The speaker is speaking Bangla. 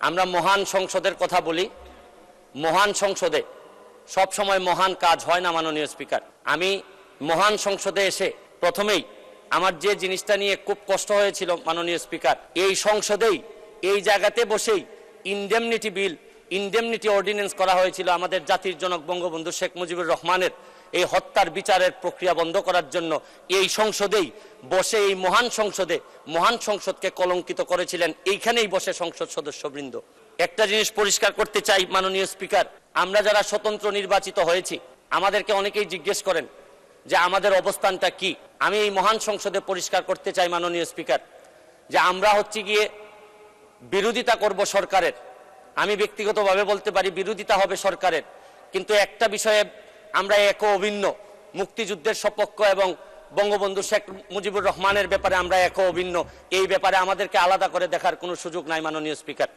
আমরা মহান সংসদের কথা বলি। মহান সংসদে সব সময় মহান কাজ হয় না মাননীয় স্পিকার। আমি মহান সংসদে এসে প্রথমেই আমার যে জিনিসটা নিয়ে খুব কষ্ট হয়েছিল মাননীয় স্পিকার, এই সংসদেই এই জায়গাতে বসেই ইনডেমনিটি বিল, ইনডেমনিটি অর্ডিন্যান্স করা হয়েছিল আমাদের জাতির জনক বঙ্গবন্ধু শেখ মুজিবুর রহমানের এই হত্যার বিচারের প্রক্রিয়া বন্ধ করার জন্য। এই সংসদেই বসে, এই মহান সংসদে, মহান সংসদকে কলঙ্কিত করেছিলেন এইখানেই বসে সংসদ সদস্যবৃন্দ। একটা জিনিস পরিষ্কার করতে চাই মাননীয় স্পিকার, আমরা যারা স্বতন্ত্র নির্বাচিত হয়েছি আমাদেরকে অনেকেই জিজ্ঞেস করেন যে আমাদের অবস্থানটা কি। আমি এই মহান সংসদে পরিষ্কার করতে চাই মাননীয় স্পিকার যে আমরা হচ্ছে গিয়ে বিরোধিতা করব সরকারের। আমি ব্যক্তিগতভাবে বলতে পারি বিরোধিতা হবে সরকারের, কিন্তু একটা বিষয়ে আমরা এক অভিন্ন, মুক্তিযুদ্ধের সপক্ষ এবং বঙ্গবন্ধু শেখ মুজিবুর রহমানের ব্যাপারে আমরা এক অভিন্ন। এই ব্যাপারে আমাদেরকে আলাদা করে দেখার কোনো সুযোগ নাই মাননীয় স্পিকার।